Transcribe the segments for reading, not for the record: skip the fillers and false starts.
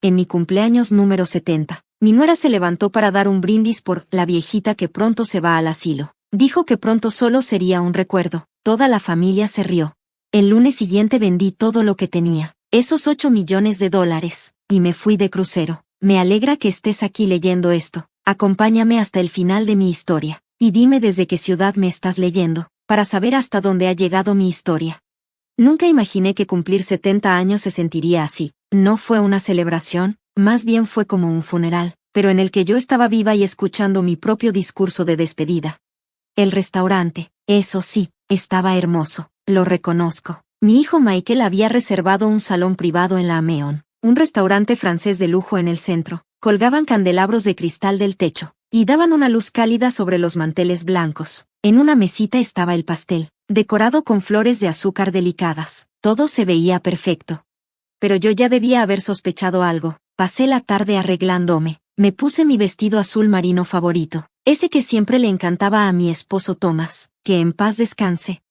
en mi cumpleaños número 70. Mi nuera se levantó para dar un brindis por la viejita que pronto se va al asilo. Dijo que pronto solo sería un recuerdo. Toda la familia se rió. El lunes siguiente vendí todo lo que tenía, esos $8 millones, y me fui de crucero. Me alegra que estés aquí leyendo esto. Acompáñame hasta el final de mi historia. Y dime desde qué ciudad me estás leyendo, para saber hasta dónde ha llegado mi historia. Nunca imaginé que cumplir 70 años se sentiría así. No fue una celebración, más bien fue como un funeral, pero en el que yo estaba viva y escuchando mi propio discurso de despedida. El restaurante, eso sí, estaba hermoso, lo reconozco. Mi hijo Michael había reservado un salón privado en la Ameon, un restaurante francés de lujo en el centro. Colgaban candelabros de cristal del techo, y daban una luz cálida sobre los manteles blancos. En una mesita estaba el pastel, decorado con flores de azúcar delicadas. Todo se veía perfecto. Pero yo ya debía haber sospechado algo. Pasé la tarde arreglándome. Me puse mi vestido azul marino favorito, ese que siempre le encantaba a mi esposo Thomas, que en paz descanse.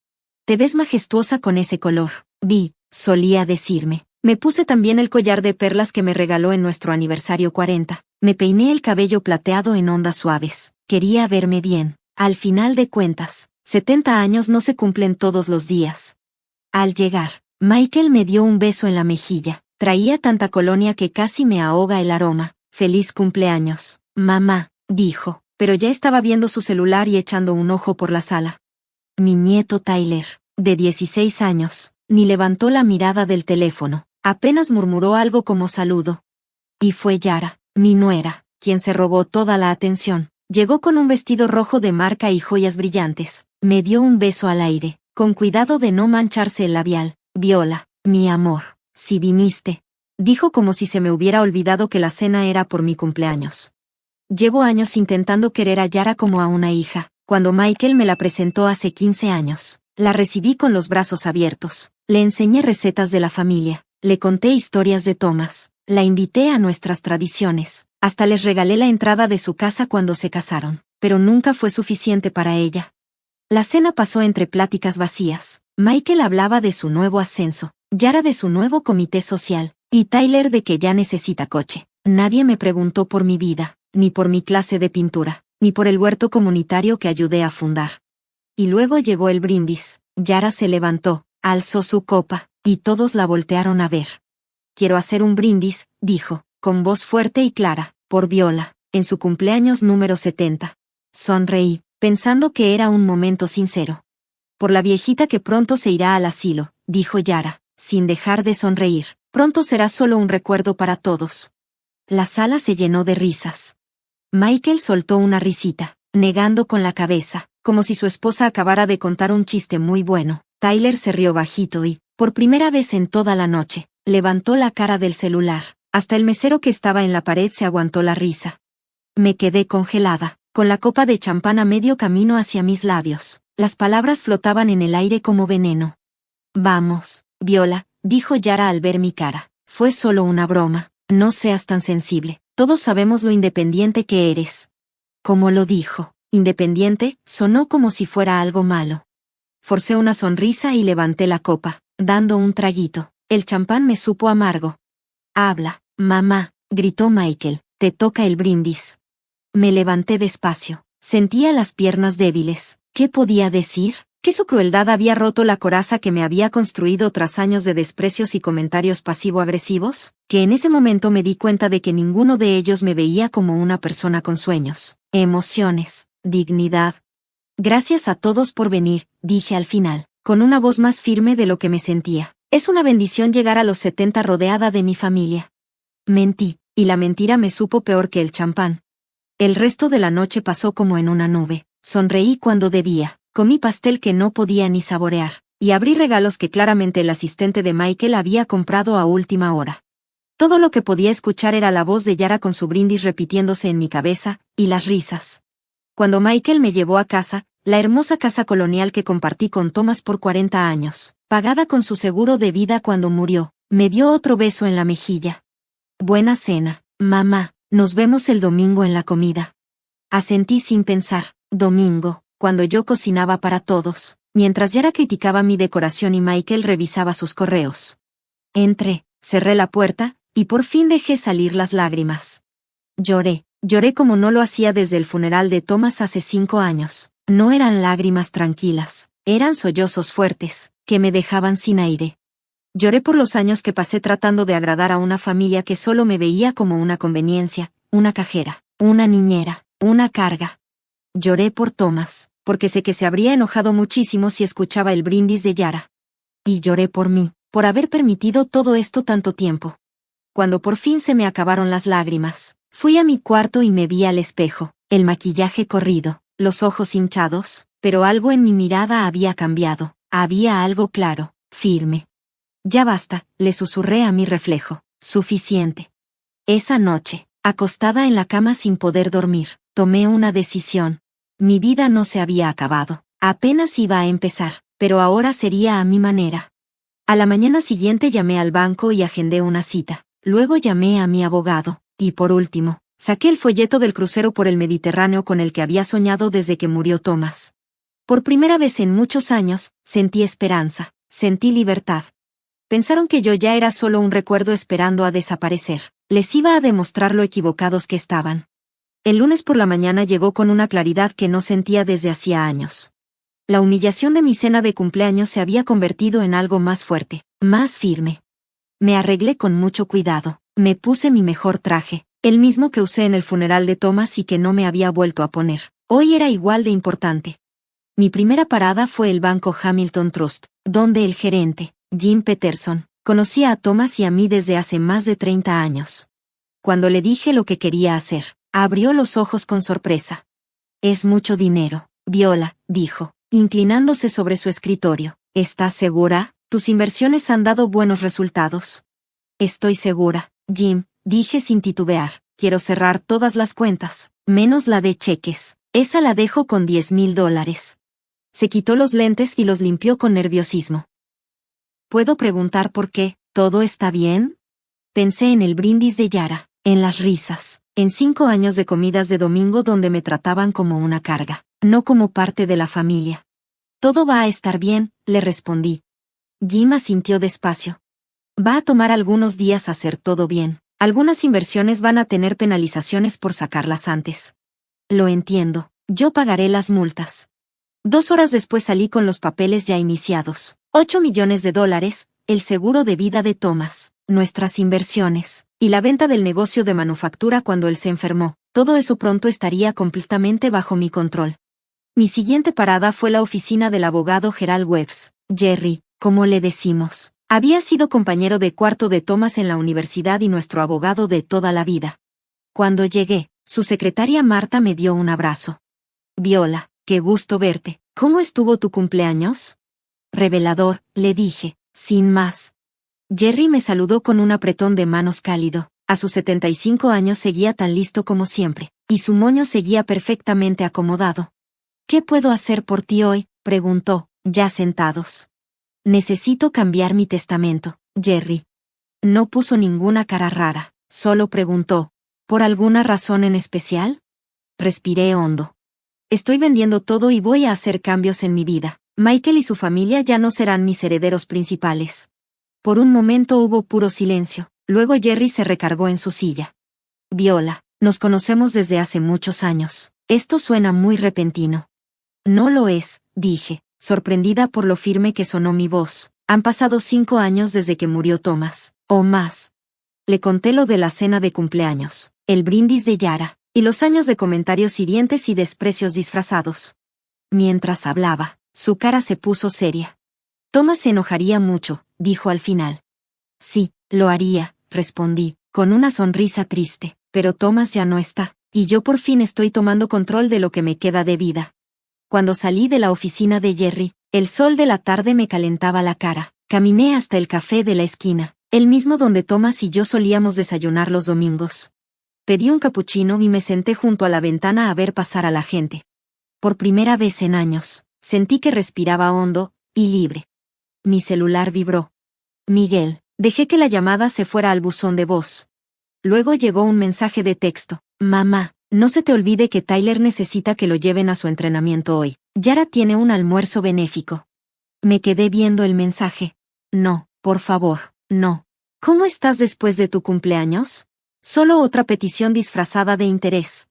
Te ves majestuosa con ese color, Vi, solía decirme. Me puse también el collar de perlas que me regaló en nuestro aniversario 40. Me peiné el cabello plateado en ondas suaves. Quería verme bien. Al final de cuentas, 70 años no se cumplen todos los días. Al llegar, Michael me dio un beso en la mejilla. Traía tanta colonia que casi me ahoga el aroma. «Feliz cumpleaños, mamá», dijo, pero ya estaba viendo su celular y echando un ojo por la sala. Mi nieto Tyler, de 16 años, ni levantó la mirada del teléfono. Apenas murmuró algo como saludo. Y fue Yara, mi nuera, quien se robó toda la atención. Llegó con un vestido rojo de marca y joyas brillantes. Me dio un beso al aire, con cuidado de no mancharse el labial. «Viola, mi amor, si viniste», dijo como si se me hubiera olvidado que la cena era por mi cumpleaños. Llevo años intentando querer a Yara como a una hija. Cuando Michael me la presentó hace 15 años, la recibí con los brazos abiertos. Le enseñé recetas de la familia. Le conté historias de Thomas, la invité a nuestras tradiciones, hasta les regalé la entrada de su casa cuando se casaron, pero nunca fue suficiente para ella. La cena pasó entre pláticas vacías. Michael hablaba de su nuevo ascenso, Yara de su nuevo comité social, y Tyler de que ya necesita coche. Nadie me preguntó por mi vida, ni por mi clase de pintura, ni por el huerto comunitario que ayudé a fundar. Y luego llegó el brindis. Yara se levantó, alzó su copa, y todos la voltearon a ver. «Quiero hacer un brindis», dijo, con voz fuerte y clara, «por Viola, en su cumpleaños número 70. Sonreí, pensando que era un momento sincero. «Por la viejita que pronto se irá al asilo», dijo Yara, sin dejar de sonreír. «Pronto será solo un recuerdo para todos». La sala se llenó de risas. Michael soltó una risita, negando con la cabeza, como si su esposa acabara de contar un chiste muy bueno. Tyler se rió bajito y, por primera vez en toda la noche, levantó la cara del celular. Hasta el mesero que estaba en la pared se aguantó la risa. Me quedé congelada, con la copa de champán a medio camino hacia mis labios. Las palabras flotaban en el aire como veneno. «Vamos, Viola», dijo Yara al ver mi cara. «Fue solo una broma. No seas tan sensible. Todos sabemos lo independiente que eres». Como lo dijo, independiente, sonó como si fuera algo malo. Forcé una sonrisa y levanté la copa, dando un traguito. El champán me supo amargo. «Habla, mamá», gritó Michael, «te toca el brindis». Me levanté despacio. Sentía las piernas débiles. ¿Qué podía decir? Que su crueldad había roto la coraza que me había construido tras años de desprecios y comentarios pasivo-agresivos, que en ese momento me di cuenta de que ninguno de ellos me veía como una persona con sueños, emociones, dignidad. «Gracias a todos por venir», dije al final, con una voz más firme de lo que me sentía. «Es una bendición llegar a los 70 rodeada de mi familia». Mentí, y la mentira me supo peor que el champán. El resto de la noche pasó como en una nube. Sonreí cuando debía. Comí pastel que no podía ni saborear, y abrí regalos que claramente el asistente de Michael había comprado a última hora. Todo lo que podía escuchar era la voz de Yara con su brindis repitiéndose en mi cabeza, y las risas. Cuando Michael me llevó a casa, la hermosa casa colonial que compartí con Thomas por 40 años, pagada con su seguro de vida cuando murió, me dio otro beso en la mejilla. «Buena cena, mamá, nos vemos el domingo en la comida». Asentí sin pensar. Domingo, cuando yo cocinaba para todos, mientras Yara criticaba mi decoración y Michael revisaba sus correos. Entré, cerré la puerta, y por fin dejé salir las lágrimas. Lloré como no lo hacía desde el funeral de Thomas hace 5 años. No eran lágrimas tranquilas, eran sollozos fuertes, que me dejaban sin aire. Lloré por los años que pasé tratando de agradar a una familia que solo me veía como una conveniencia, una cajera, una niñera, una carga. Lloré por Thomas, porque sé que se habría enojado muchísimo si escuchaba el brindis de Yara. Y lloré por mí, por haber permitido todo esto tanto tiempo. Cuando por fin se me acabaron las lágrimas, fui a mi cuarto y me vi al espejo, el maquillaje corrido, los ojos hinchados, pero algo en mi mirada había cambiado, había algo claro, firme. Ya basta, le susurré a mi reflejo, suficiente. Esa noche, acostada en la cama sin poder dormir, tomé una decisión. Mi vida no se había acabado, apenas iba a empezar, pero ahora sería a mi manera. A la mañana siguiente llamé al banco y agendé una cita, luego llamé a mi abogado, y por último, saqué el folleto del crucero por el Mediterráneo con el que había soñado desde que murió Thomas. Por primera vez en muchos años, sentí esperanza, sentí libertad. Pensaron que yo ya era solo un recuerdo esperando a desaparecer. Les iba a demostrar lo equivocados que estaban. El lunes por la mañana llegó con una claridad que no sentía desde hacía años. La humillación de mi cena de cumpleaños se había convertido en algo más fuerte, más firme. Me arreglé con mucho cuidado, me puse mi mejor traje, el mismo que usé en el funeral de Thomas y que no me había vuelto a poner. Hoy era igual de importante. Mi primera parada fue el banco Hamilton Trust, donde el gerente, Jim Peterson, conocía a Thomas y a mí desde hace más de 30 años. Cuando le dije lo que quería hacer, abrió los ojos con sorpresa. «Es mucho dinero, Viola», dijo, inclinándose sobre su escritorio. «¿Estás segura? Tus inversiones han dado buenos resultados». «Estoy segura, Jim», dije sin titubear. «Quiero cerrar todas las cuentas, menos la de cheques. Esa la dejo con $10,000. Se quitó los lentes y los limpió con nerviosismo. «¿Puedo preguntar por qué? ¿Todo está bien?» Pensé en el brindis de Yara, en las risas, en 5 años de comidas de domingo donde me trataban como una carga, no como parte de la familia. «Todo va a estar bien», le respondí. Jim asintió despacio. «Va a tomar algunos días hacer todo bien. Algunas inversiones van a tener penalizaciones por sacarlas antes». «Lo entiendo. Yo pagaré las multas». 2 horas después salí con los papeles ya iniciados. $8 millones, el seguro de vida de Thomas, nuestras inversiones, y la venta del negocio de manufactura cuando él se enfermó. Todo eso pronto estaría completamente bajo mi control. Mi siguiente parada fue la oficina del abogado Gerald Webbs. Jerry, como le decimos, había sido compañero de cuarto de Thomas en la universidad y nuestro abogado de toda la vida. Cuando llegué, su secretaria Marta me dio un abrazo. «Viola, qué gusto verte. ¿Cómo estuvo tu cumpleaños?» «Revelador», le dije, sin más. Jerry me saludó con un apretón de manos cálido. A sus 75 años seguía tan listo como siempre, y su moño seguía perfectamente acomodado. «¿Qué puedo hacer por ti hoy?», preguntó, ya sentados. «Necesito cambiar mi testamento, Jerry». No puso ninguna cara rara, solo preguntó, «¿Por alguna razón en especial?» Respiré hondo. «Estoy vendiendo todo y voy a hacer cambios en mi vida. Michael y su familia ya no serán mis herederos principales». Por un momento hubo puro silencio, luego Jerry se recargó en su silla. «Viola, nos conocemos desde hace muchos años. Esto suena muy repentino». «No lo es», dije, sorprendida por lo firme que sonó mi voz. «Han pasado 5 años desde que murió Thomas, o más». Le conté lo de la cena de cumpleaños, el brindis de Yara, y los años de comentarios hirientes y desprecios disfrazados. Mientras hablaba, su cara se puso seria. «Thomas se enojaría mucho», dijo al final. «Sí, lo haría», respondí, con una sonrisa triste, «pero Thomas ya no está, y yo por fin estoy tomando control de lo que me queda de vida». Cuando salí de la oficina de Jerry, el sol de la tarde me calentaba la cara. Caminé hasta el café de la esquina, el mismo donde Thomas y yo solíamos desayunar los domingos. Pedí un capuchino y me senté junto a la ventana a ver pasar a la gente. Por primera vez en años, sentí que respiraba hondo y libre. Mi celular vibró. «Miguel», dejé que la llamada se fuera al buzón de voz. Luego llegó un mensaje de texto. «Mamá, no se te olvide que Tyler necesita que lo lleven a su entrenamiento hoy. Yara tiene un almuerzo benéfico». Me quedé viendo el mensaje. «No, por favor, no. ¿Cómo estás después de tu cumpleaños? Solo otra petición disfrazada de interés.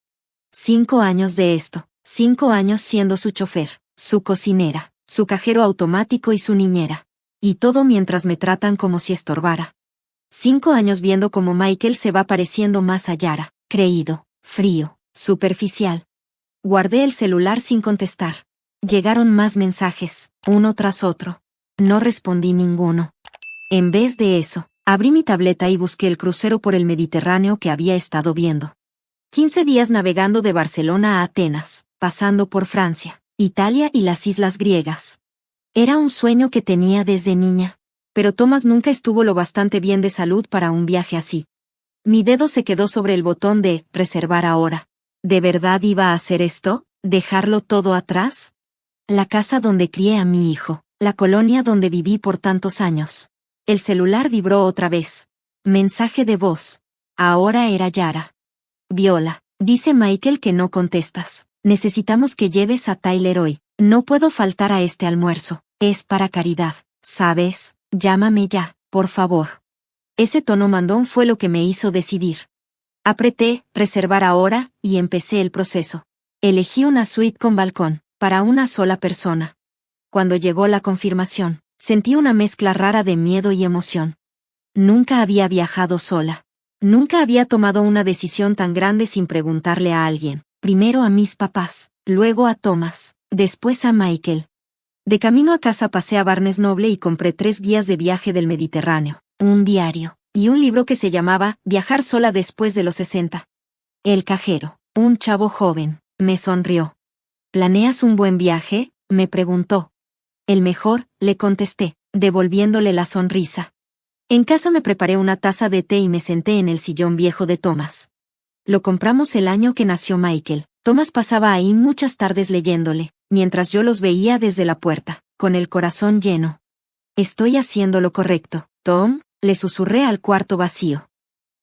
5 años de esto, 5 años siendo su chofer, su cocinera, su cajero automático y su niñera. Y todo mientras me tratan como si estorbara. 5 años viendo cómo Michael se va pareciendo más a Yara, creído, frío, superficial. Guardé el celular sin contestar. Llegaron más mensajes, uno tras otro. No respondí ninguno. En vez de eso, abrí mi tableta y busqué el crucero por el Mediterráneo que había estado viendo. 15 días navegando de Barcelona a Atenas, pasando por Francia, Italia y las islas griegas. Era un sueño que tenía desde niña. Pero Thomas nunca estuvo lo bastante bien de salud para un viaje así. Mi dedo se quedó sobre el botón de reservar ahora. ¿De verdad iba a hacer esto? ¿Dejarlo todo atrás? La casa donde crié a mi hijo, la colonia donde viví por tantos años. El celular vibró otra vez. Mensaje de voz. Ahora era Yara. Viola, dice Michael que no contestas. Necesitamos que lleves a Tyler hoy. No puedo faltar a este almuerzo. Es para caridad, ¿sabes? Llámame ya, por favor. Ese tono mandón fue lo que me hizo decidir. Apreté, reservar ahora, y empecé el proceso. Elegí una suite con balcón, para una sola persona. Cuando llegó la confirmación, sentí una mezcla rara de miedo y emoción. Nunca había viajado sola. Nunca había tomado una decisión tan grande sin preguntarle a alguien. Primero a mis papás, luego a Thomas, después a Michael. De camino a casa pasé a Barnes Noble y compré 3 guías de viaje del Mediterráneo, un diario, y un libro que se llamaba Viajar sola después de los 60. El cajero, un chavo joven, me sonrió. ¿Planeas un buen viaje?, me preguntó. El mejor, le contesté, devolviéndole la sonrisa. En casa me preparé una taza de té y me senté en el sillón viejo de Thomas. Lo compramos el año que nació Michael. Thomas pasaba ahí muchas tardes leyéndole, mientras yo los veía desde la puerta, con el corazón lleno. Estoy haciendo lo correcto, Tom, le susurré al cuarto vacío.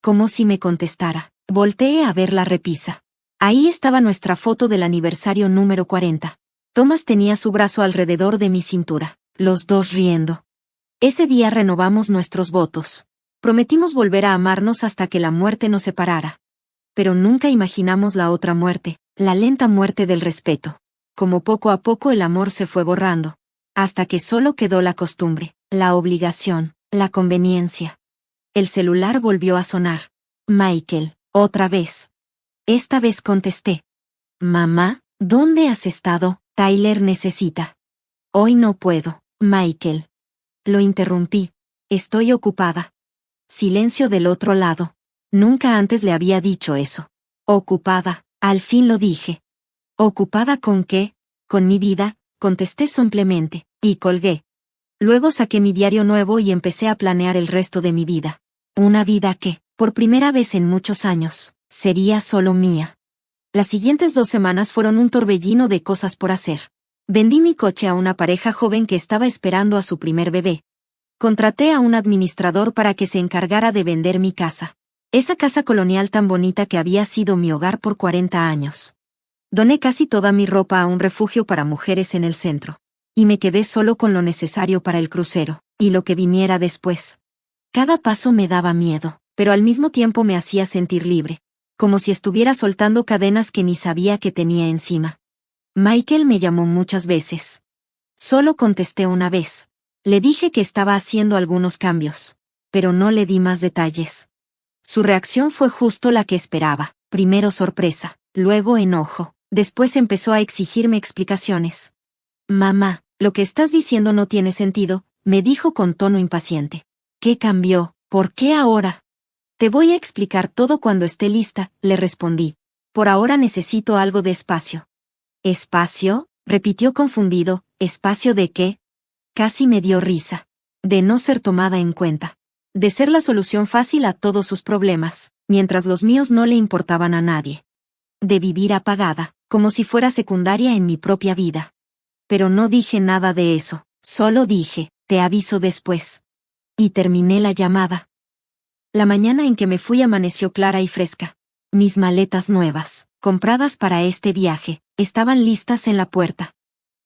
Como si me contestara. Volteé a ver la repisa. Ahí estaba nuestra foto del aniversario número 40. Thomas tenía su brazo alrededor de mi cintura, los dos riendo. Ese día renovamos nuestros votos. Prometimos volver a amarnos hasta que la muerte nos separara. Pero nunca imaginamos la otra muerte, la lenta muerte del respeto. Como poco a poco el amor se fue borrando, hasta que solo quedó la costumbre, la obligación, la conveniencia. El celular volvió a sonar. Michael, otra vez. Esta vez contesté. Mamá, ¿dónde has estado? Tyler necesita. Hoy no puedo, Michael. Lo interrumpí. Estoy ocupada. Silencio del otro lado. Nunca antes le había dicho eso. Ocupada, al fin lo dije. ¿Ocupada con qué? Con mi vida, contesté simplemente, y colgué. Luego saqué mi diario nuevo y empecé a planear el resto de mi vida. Una vida que, por primera vez en muchos años, sería solo mía. Las siguientes 2 semanas fueron un torbellino de cosas por hacer. Vendí mi coche a una pareja joven que estaba esperando a su primer bebé. Contraté a un administrador para que se encargara de vender mi casa. Esa casa colonial tan bonita que había sido mi hogar por 40 años. Doné casi toda mi ropa a un refugio para mujeres en el centro. Y me quedé solo con lo necesario para el crucero, y lo que viniera después. Cada paso me daba miedo, pero al mismo tiempo me hacía sentir libre. Como si estuviera soltando cadenas que ni sabía que tenía encima. Michael me llamó muchas veces. Solo contesté una vez. Le dije que estaba haciendo algunos cambios. Pero no le di más detalles. Su reacción fue justo la que esperaba. Primero sorpresa, luego enojo. Después empezó a exigirme explicaciones. Mamá, lo que estás diciendo no tiene sentido, me dijo con tono impaciente. ¿Qué cambió? ¿Por qué ahora? Te voy a explicar todo cuando esté lista, le respondí. Por ahora necesito algo de espacio. ¿Espacio? Repitió confundido. ¿Espacio de qué? Casi me dio risa. De no ser tomada en cuenta. De ser la solución fácil a todos sus problemas, mientras los míos no le importaban a nadie. De vivir apagada, como si fuera secundaria en mi propia vida. Pero no dije nada de eso, solo dije, te aviso después. Y terminé la llamada. La mañana en que me fui amaneció clara y fresca. Mis maletas nuevas, compradas para este viaje, estaban listas en la puerta.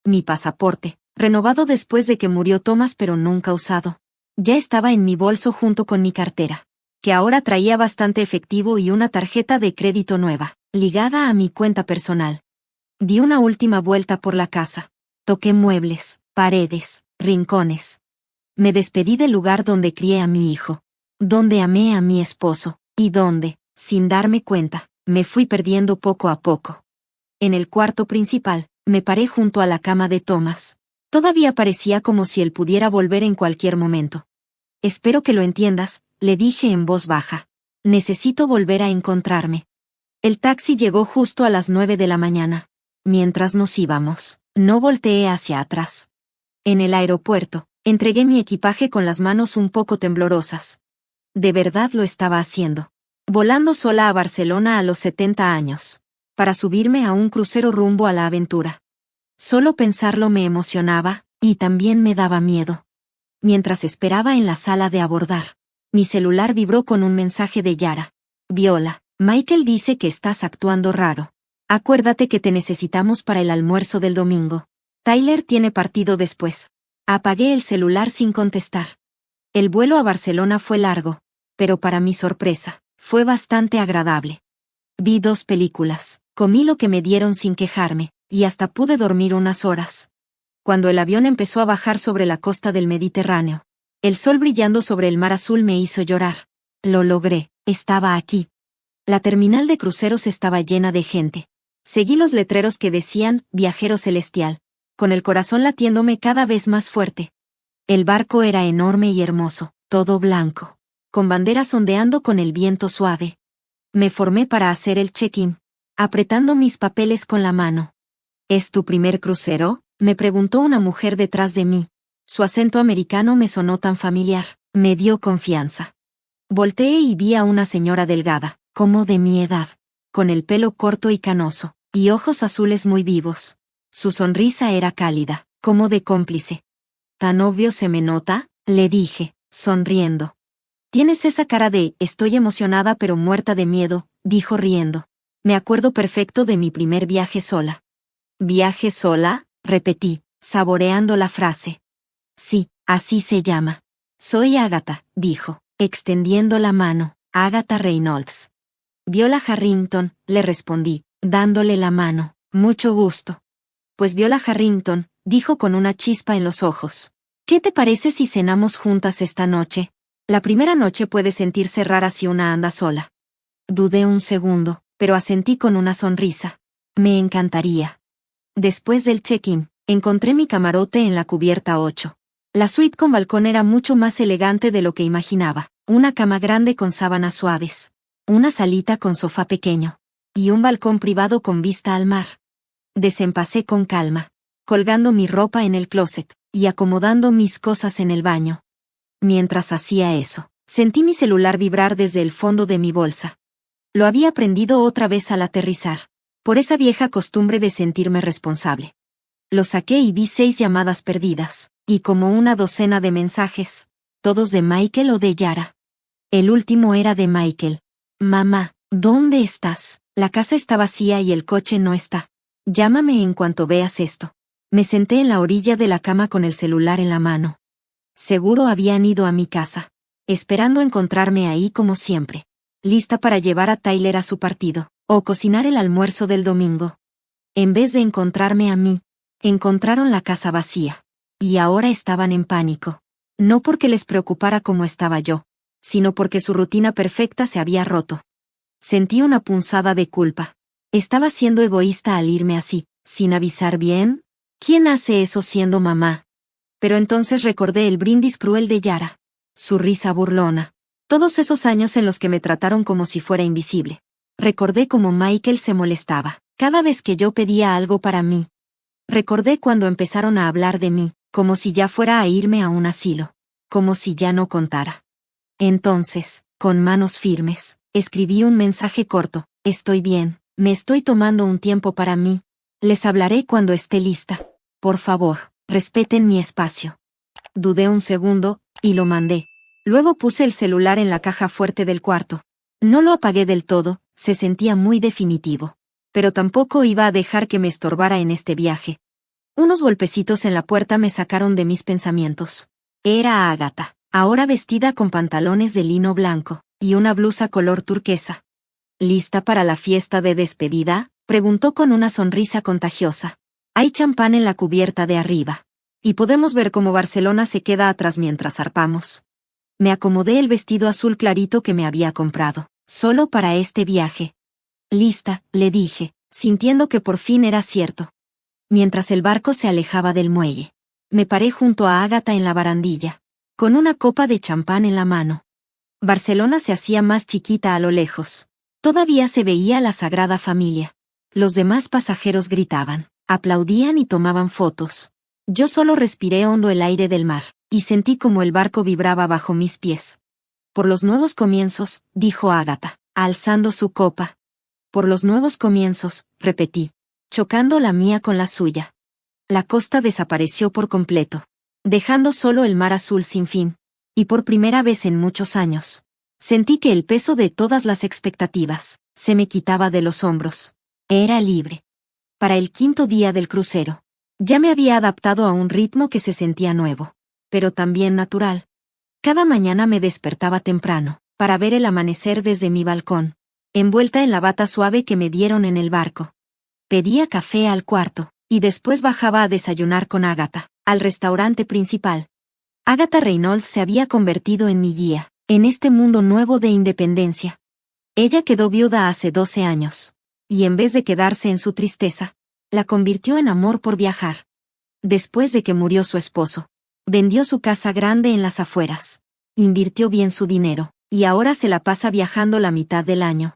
Mi pasaporte, renovado después de que murió Thomas pero nunca usado. Ya estaba en mi bolso junto con mi cartera, que ahora traía bastante efectivo y una tarjeta de crédito nueva, ligada a mi cuenta personal. Di una última vuelta por la casa. Toqué muebles, paredes, rincones. Me despedí del lugar donde crié a mi hijo, donde amé a mi esposo, y donde, sin darme cuenta, me fui perdiendo poco a poco. En el cuarto principal, me paré junto a la cama de Thomas. Todavía parecía como si él pudiera volver en cualquier momento. Espero que lo entiendas, le dije en voz baja. Necesito volver a encontrarme. El taxi llegó justo a las 9 de la mañana. Mientras nos íbamos, no volteé hacia atrás. En el aeropuerto, entregué mi equipaje con las manos un poco temblorosas. De verdad lo estaba haciendo. Volando sola a Barcelona a los 70 años. Para subirme a un crucero rumbo a la aventura. Solo pensarlo me emocionaba, y también me daba miedo. Mientras esperaba en la sala de abordar, mi celular vibró con un mensaje de Yara. Viola, Michael dice que estás actuando raro. Acuérdate que te necesitamos para el almuerzo del domingo. Tyler tiene partido después. Apagué el celular sin contestar. El vuelo a Barcelona fue largo, pero para mi sorpresa, fue bastante agradable. Vi 2 películas, comí lo que me dieron sin quejarme, y hasta pude dormir unas horas. Cuando el avión empezó a bajar sobre la costa del Mediterráneo, el sol brillando sobre el mar azul me hizo llorar. Lo logré, estaba aquí. La terminal de cruceros estaba llena de gente. Seguí los letreros que decían, viajero celestial, con el corazón latiéndome cada vez más fuerte. El barco era enorme y hermoso, todo blanco, con banderas ondeando con el viento suave. Me formé para hacer el check-in, apretando mis papeles con la mano. ¿Es tu primer crucero?, me preguntó una mujer detrás de mí. Su acento americano me sonó tan familiar, me dio confianza. Volteé y vi a una señora delgada, como de mi edad, con el pelo corto y canoso, y ojos azules muy vivos. Su sonrisa era cálida, como de cómplice. ¿Tan obvio se me nota?, le dije, sonriendo. Tienes esa cara de, estoy emocionada pero muerta de miedo, dijo riendo. Me acuerdo perfecto de mi primer viaje sola. ¿Viaje sola?, repetí, saboreando la frase. Sí, así se llama. Soy Agatha, dijo, extendiendo la mano. Agatha Reynolds. Viola Harrington, le respondí, dándole la mano. Mucho gusto. Pues Viola Harrington, dijo con una chispa en los ojos. ¿Qué te parece si cenamos juntas esta noche? La primera noche puede sentirse rara si una anda sola. Dudé un segundo, pero asentí con una sonrisa. Me encantaría. Después del check-in, encontré mi camarote en la cubierta 8. La suite con balcón era mucho más elegante de lo que imaginaba. Una cama grande con sábanas suaves. Una salita con sofá pequeño. Y un balcón privado con vista al mar. Desempacé con calma, colgando mi ropa en el closet, y acomodando mis cosas en el baño. Mientras hacía eso, sentí mi celular vibrar desde el fondo de mi bolsa. Lo había prendido otra vez al aterrizar, por esa vieja costumbre de sentirme responsable. Lo saqué y vi 6 llamadas perdidas, y como una docena de mensajes, todos de Michael o de Yara. El último era de Michael. Mamá, ¿dónde estás? La casa está vacía y el coche no está. Llámame en cuanto veas esto. Me senté en la orilla de la cama con el celular en la mano. Seguro habían ido a mi casa, esperando encontrarme ahí como siempre, lista para llevar a Tyler a su partido, o cocinar el almuerzo del domingo. En vez de encontrarme a mí, encontraron la casa vacía. Y ahora estaban en pánico. No porque les preocupara cómo estaba yo, sino porque su rutina perfecta se había roto. Sentí una punzada de culpa. ¿Estaba siendo egoísta al irme así, sin avisar bien? ¿Quién hace eso siendo mamá? Pero entonces recordé el brindis cruel de Yara. Su risa burlona. Todos esos años en los que me trataron como si fuera invisible. Recordé cómo Michael se molestaba cada vez que yo pedía algo para mí. Recordé cuando empezaron a hablar de mí, como si ya fuera a irme a un asilo. Como si ya no contara. Entonces, con manos firmes, escribí un mensaje corto. Estoy bien, me estoy tomando un tiempo para mí. Les hablaré cuando esté lista. Por favor, respeten mi espacio. Dudé un segundo, y lo mandé. Luego puse el celular en la caja fuerte del cuarto. No lo apagué del todo, se sentía muy definitivo. Pero tampoco iba a dejar que me estorbara en este viaje. Unos golpecitos en la puerta me sacaron de mis pensamientos. Era Agatha. ahora vestida con pantalones de lino blanco y una blusa color turquesa. ¿Lista para la fiesta de despedida?, preguntó con una sonrisa contagiosa. Hay champán en la cubierta de arriba. Y podemos ver cómo Barcelona se queda atrás mientras zarpamos. Me acomodé el vestido azul clarito que me había comprado, solo para este viaje. Lista, le dije, sintiendo que por fin era cierto. Mientras el barco se alejaba del muelle, me paré junto a Ágata en la barandilla, con una copa de champán en la mano. Barcelona se hacía más chiquita a lo lejos. Todavía se veía la Sagrada Familia. Los demás pasajeros gritaban, aplaudían y tomaban fotos. Yo solo respiré hondo el aire del mar, y sentí como el barco vibraba bajo mis pies. Por los nuevos comienzos, dijo Ágata, alzando su copa. Por los nuevos comienzos, repetí, chocando la mía con la suya. La costa desapareció por completo, dejando solo el mar azul sin fin. Y por primera vez en muchos años, sentí que el peso de todas las expectativas se me quitaba de los hombros. Era libre. Para el 5.º día del crucero, ya me había adaptado a un ritmo que se sentía nuevo, pero también natural. Cada mañana me despertaba temprano, para ver el amanecer desde mi balcón, envuelta en la bata suave que me dieron en el barco. Pedía café al cuarto, y después bajaba a desayunar con Ágata, al restaurante principal. Ágata Reynolds se había convertido en mi guía, en este mundo nuevo de independencia. Ella quedó viuda hace 12 años, y en vez de quedarse en su tristeza, la convirtió en amor por viajar. Después de que murió su esposo, vendió su casa grande en las afueras, invirtió bien su dinero, y ahora se la pasa viajando la mitad del año.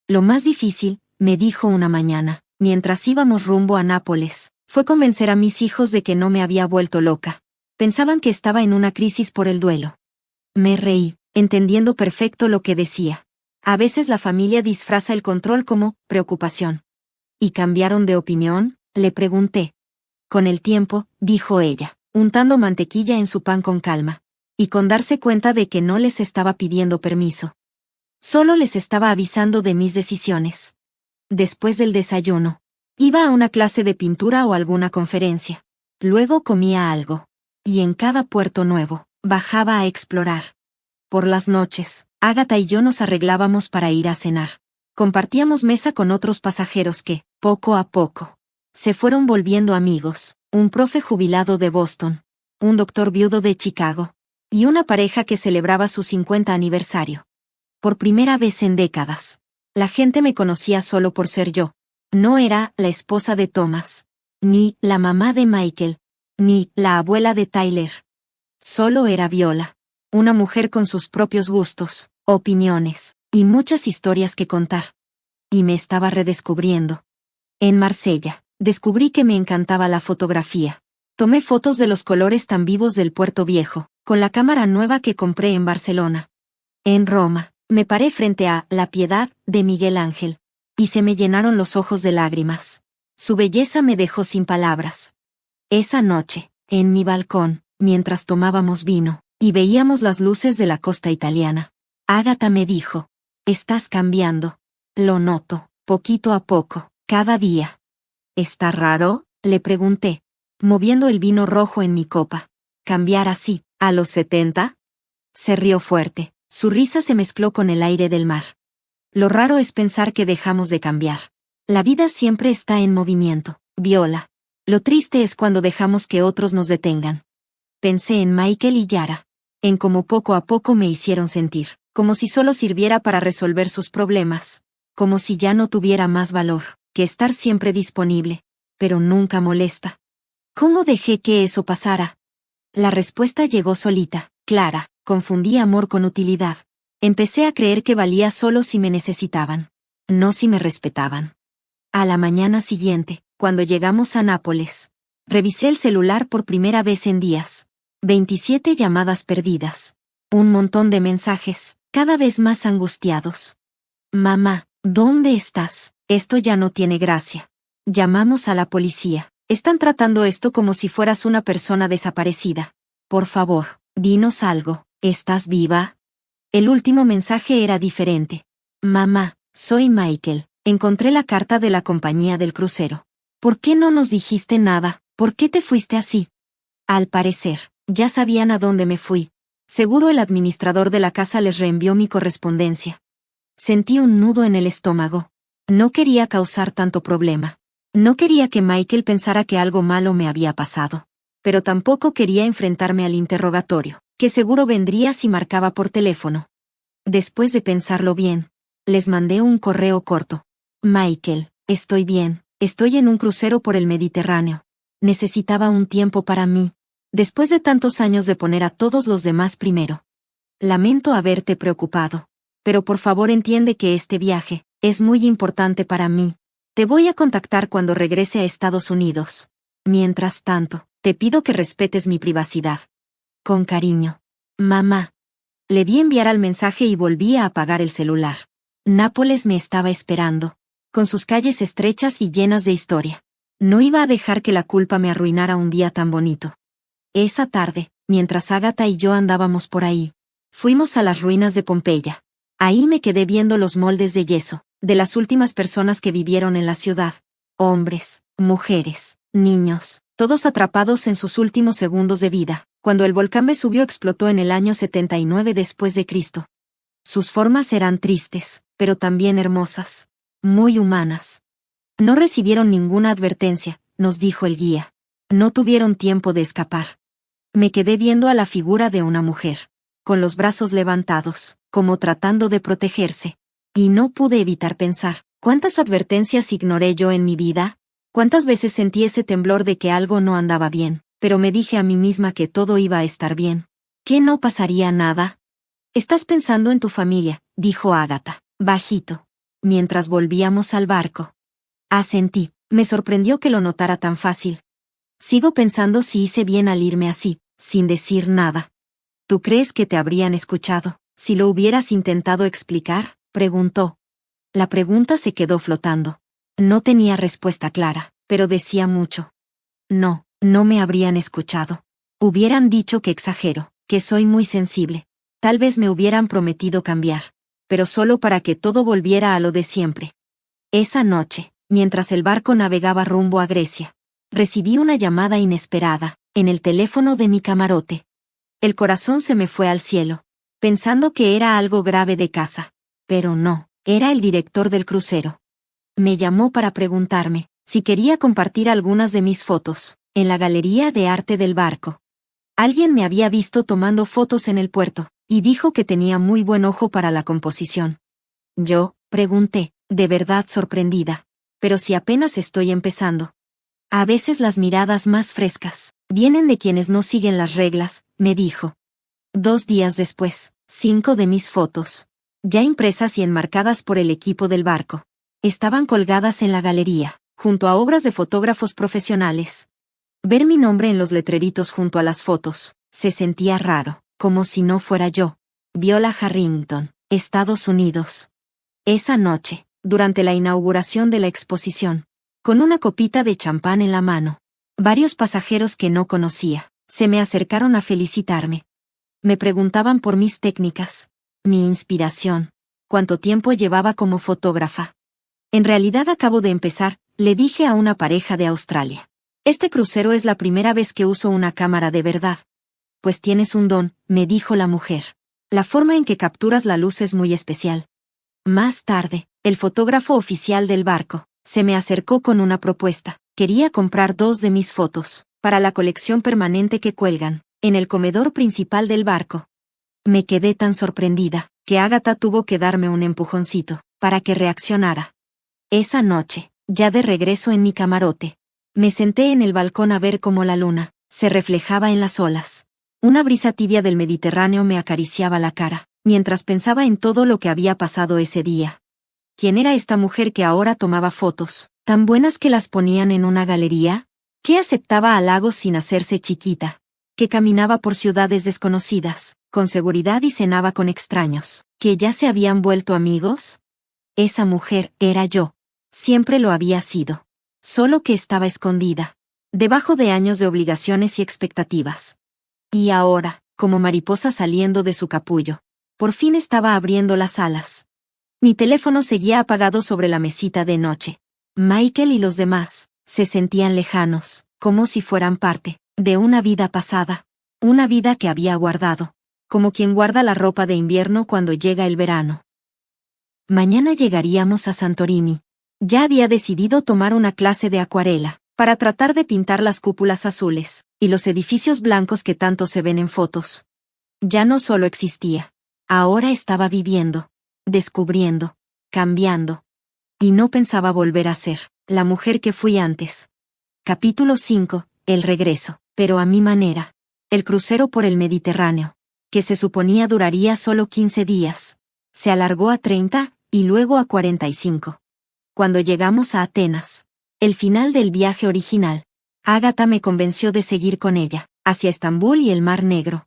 Lo más difícil, me dijo una mañana, mientras íbamos rumbo a Nápoles, fue convencer a mis hijos de que no me había vuelto loca. Pensaban que estaba en una crisis por el duelo. Me reí, entendiendo perfecto lo que decía. A veces la familia disfraza el control como preocupación. ¿Y cambiaron de opinión?, le pregunté. Con el tiempo, dijo ella, untando mantequilla en su pan con calma, y con darse cuenta de que no les estaba pidiendo permiso. Solo les estaba avisando de mis decisiones. Después del desayuno, iba a una clase de pintura o alguna conferencia. Luego comía algo. Y en cada puerto nuevo, bajaba a explorar. Por las noches, Ágata y yo nos arreglábamos para ir a cenar. Compartíamos mesa con otros pasajeros que, poco a poco, se fueron volviendo amigos, un profe jubilado de Boston, un doctor viudo de Chicago, y una pareja que celebraba su 50 aniversario. Por primera vez en décadas, la gente me conocía solo por ser yo. No era la esposa de Thomas, ni la mamá de Michael, ni la abuela de Tyler. Solo era Viola, una mujer con sus propios gustos, opiniones, y muchas historias que contar. Y me estaba redescubriendo. En Marsella, descubrí que me encantaba la fotografía. Tomé fotos de los colores tan vivos del Puerto Viejo, con la cámara nueva que compré en Barcelona. En Roma, me paré frente a La Piedad, de Miguel Ángel, y se me llenaron los ojos de lágrimas. Su belleza me dejó sin palabras. Esa noche, en mi balcón, mientras tomábamos vino, y veíamos las luces de la costa italiana, Ágata me dijo, «Estás cambiando. Lo noto, poquito a poco, cada día». «¿Está raro?», le pregunté, moviendo el vino rojo en mi copa. «¿Cambiar así, a los 70? Se rió fuerte, su risa se mezcló con el aire del mar. «Lo raro es pensar que dejamos de cambiar. La vida siempre está en movimiento, Viola. Lo triste es cuando dejamos que otros nos detengan». Pensé en Michael y Yara, en cómo poco a poco me hicieron sentir, como si solo sirviera para resolver sus problemas, como si ya no tuviera más valor que estar siempre disponible, pero nunca molesta. ¿Cómo dejé que eso pasara? La respuesta llegó solita, clara. Confundí amor con utilidad. Empecé a creer que valía solo si me necesitaban, no si me respetaban. A la mañana siguiente, cuando llegamos a Nápoles, revisé el celular por primera vez en días. 27 llamadas perdidas. Un montón de mensajes, cada vez más angustiados. «Mamá, ¿dónde estás? Esto ya no tiene gracia». Llamamos a la policía. «Están tratando esto como si fueras una persona desaparecida. Por favor, dinos algo. ¿Estás viva?». El último mensaje era diferente. «Mamá, soy Michael. Encontré la carta de la compañía del crucero. ¿Por qué no nos dijiste nada? ¿Por qué te fuiste así?». Al parecer, ya sabían a dónde me fui. Seguro el administrador de la casa les reenvió mi correspondencia. Sentí un nudo en el estómago. No quería causar tanto problema. No quería que Michael pensara que algo malo me había pasado. Pero tampoco quería enfrentarme al interrogatorio, que seguro vendría si marcaba por teléfono. Después de pensarlo bien, les mandé un correo corto. Michael, estoy bien, estoy en un crucero por el Mediterráneo. Necesitaba un tiempo para mí. Después de tantos años de poner a todos los demás primero. Lamento haberte preocupado. Pero por favor entiende que este viaje es muy importante para mí. Te voy a contactar cuando regrese a Estados Unidos. Mientras tanto, te pido que respetes mi privacidad. Con cariño. Mamá. Le di enviar al mensaje y volví a apagar el celular. Nápoles me estaba esperando, con sus calles estrechas y llenas de historia. No iba a dejar que la culpa me arruinara un día tan bonito. Esa tarde, mientras Ágata y yo andábamos por ahí, fuimos a las ruinas de Pompeya. Ahí me quedé viendo los moldes de yeso, de las últimas personas que vivieron en la ciudad. Hombres, mujeres, niños, todos atrapados en sus últimos segundos de vida, cuando el volcán Vesubio explotó en el año 79 después de Cristo. Sus formas eran tristes, pero también hermosas, muy humanas. No recibieron ninguna advertencia, nos dijo el guía. No tuvieron tiempo de escapar. Me quedé viendo a la figura de una mujer, con los brazos levantados, como tratando de protegerse. Y no pude evitar pensar, ¿cuántas advertencias ignoré yo en mi vida? ¿Cuántas veces sentí ese temblor de que algo no andaba bien, pero me dije a mí misma que todo iba a estar bien? ¿Que no pasaría nada? Estás pensando en tu familia, dijo Ágata, bajito, mientras volvíamos al barco. Asentí, me sorprendió que lo notara tan fácil. Sigo pensando si hice bien al irme así, sin decir nada. ¿Tú crees que te habrían escuchado, si lo hubieras intentado explicar? Preguntó. La pregunta se quedó flotando. No tenía respuesta clara, pero decía mucho. No, no me habrían escuchado. Hubieran dicho que exagero, que soy muy sensible. Tal vez me hubieran prometido cambiar, pero solo para que todo volviera a lo de siempre. Esa noche, mientras el barco navegaba rumbo a Grecia, recibí una llamada inesperada, en el teléfono de mi camarote. El corazón se me fue al cielo, pensando que era algo grave de casa. Pero no, era el director del crucero. Me llamó para preguntarme si quería compartir algunas de mis fotos, en la galería de arte del barco. Alguien me había visto tomando fotos en el puerto, y dijo que tenía muy buen ojo para la composición. Yo, pregunté, de verdad sorprendida. Pero si apenas estoy empezando. A veces las miradas más frescas vienen de quienes no siguen las reglas, me dijo. 2 días después, 5 de mis fotos, ya impresas y enmarcadas por el equipo del barco, estaban colgadas en la galería, junto a obras de fotógrafos profesionales. Ver mi nombre en los letreritos junto a las fotos, se sentía raro, como si no fuera yo. Viola Harrington, Estados Unidos. Esa noche, durante la inauguración de la exposición, con una copita de champán en la mano, varios pasajeros que no conocía, se me acercaron a felicitarme. Me preguntaban por mis técnicas, mi inspiración, cuánto tiempo llevaba como fotógrafa. En realidad acabo de empezar, le dije a una pareja de Australia. Este crucero es la primera vez que uso una cámara de verdad. Pues tienes un don, me dijo la mujer. La forma en que capturas la luz es muy especial. Más tarde, el fotógrafo oficial del barco se me acercó con una propuesta. Quería comprar 2 de mis fotos, para la colección permanente que cuelgan, en el comedor principal del barco. Me quedé tan sorprendida, que Ágata tuvo que darme un empujoncito, para que reaccionara. Esa noche, ya de regreso en mi camarote, me senté en el balcón a ver cómo la luna se reflejaba en las olas. Una brisa tibia del Mediterráneo me acariciaba la cara, mientras pensaba en todo lo que había pasado ese día. ¿Quién era esta mujer que ahora tomaba fotos, tan buenas que las ponían en una galería? ¿Que aceptaba halagos sin hacerse chiquita? ¿Que caminaba por ciudades desconocidas, con seguridad y cenaba con extraños, que ya se habían vuelto amigos? Esa mujer era yo. Siempre lo había sido. Solo que estaba escondida, debajo de años de obligaciones y expectativas. Y ahora, como mariposa saliendo de su capullo, por fin estaba abriendo las alas. Mi teléfono seguía apagado sobre la mesita de noche. Michael y los demás se sentían lejanos, como si fueran parte de una vida pasada, una vida que había guardado. como quien guarda la ropa de invierno cuando llega el verano. Mañana llegaríamos a Santorini. Ya había decidido tomar una clase de acuarela, para tratar de pintar las cúpulas azules, y los edificios blancos que tanto se ven en fotos. Ya no solo existía. Ahora estaba viviendo, descubriendo, cambiando. Y no pensaba volver a ser la mujer que fui antes. Capítulo 5. El regreso, pero a mi manera. El crucero por el Mediterráneo, que se suponía duraría solo 15 días, se alargó a 30, y luego a 45. Cuando llegamos a Atenas, el final del viaje original, Ágata me convenció de seguir con ella, hacia Estambul y el Mar Negro.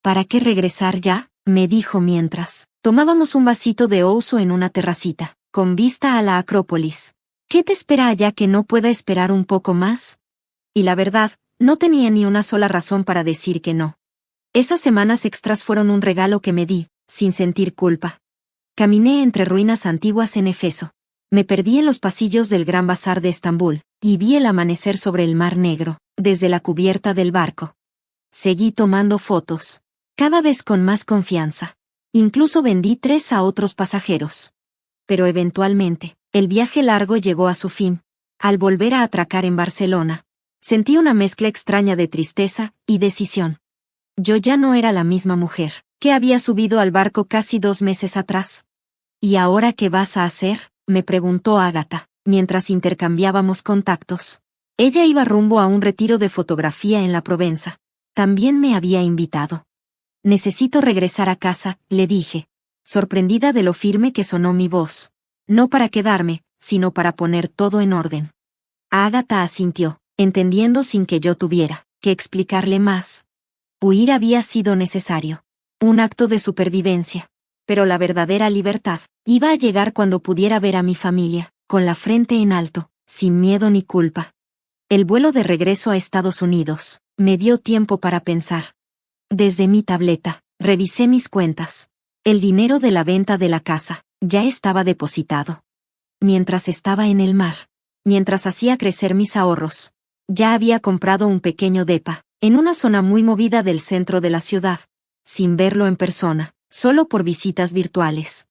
¿Para qué regresar ya?, me dijo mientras tomábamos un vasito de ouzo en una terracita, con vista a la Acrópolis. ¿Qué te espera allá que no pueda esperar un poco más? Y la verdad, no tenía ni una sola razón para decir que no. Esas semanas extras fueron un regalo que me di, sin sentir culpa. Caminé entre ruinas antiguas en Éfeso. Me perdí en los pasillos del Gran Bazar de Estambul, y vi el amanecer sobre el Mar Negro, desde la cubierta del barco. Seguí tomando fotos, cada vez con más confianza. Incluso vendí 3 a otros pasajeros. Pero eventualmente, el viaje largo llegó a su fin. Al volver a atracar en Barcelona, sentí una mezcla extraña de tristeza y decisión. Yo ya no era la misma mujer que había subido al barco casi 2 meses atrás. ¿Y ahora qué vas a hacer?, me preguntó Ágata, mientras intercambiábamos contactos. Ella iba rumbo a un retiro de fotografía en la Provenza. También me había invitado. Necesito regresar a casa, le dije, sorprendida de lo firme que sonó mi voz. No para quedarme, sino para poner todo en orden. Ágata asintió, entendiendo sin que yo tuviera que explicarle más. Huir había sido necesario. Un acto de supervivencia. Pero la verdadera libertad iba a llegar cuando pudiera ver a mi familia, con la frente en alto, sin miedo ni culpa. El vuelo de regreso a Estados Unidos me dio tiempo para pensar. Desde mi tableta, revisé mis cuentas. El dinero de la venta de la casa ya estaba depositado. Mientras estaba en el mar, mientras hacía crecer mis ahorros, ya había comprado un pequeño depa, en una zona muy movida del centro de la ciudad, sin verlo en persona, solo por visitas virtuales.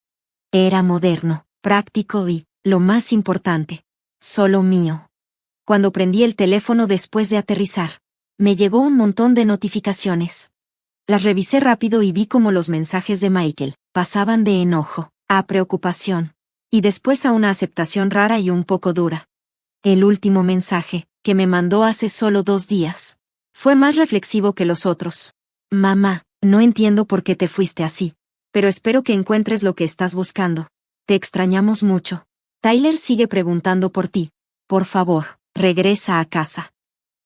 Era moderno, práctico y, lo más importante, solo mío. Cuando prendí el teléfono después de aterrizar, me llegó un montón de notificaciones. Las revisé rápido y vi cómo los mensajes de Michael pasaban de enojo a preocupación, y después a una aceptación rara y un poco dura. El último mensaje, que me mandó hace solo 2 días, fue más reflexivo que los otros. Mamá, no entiendo por qué te fuiste así, pero espero que encuentres lo que estás buscando. Te extrañamos mucho. Tyler sigue preguntando por ti. Por favor, regresa a casa.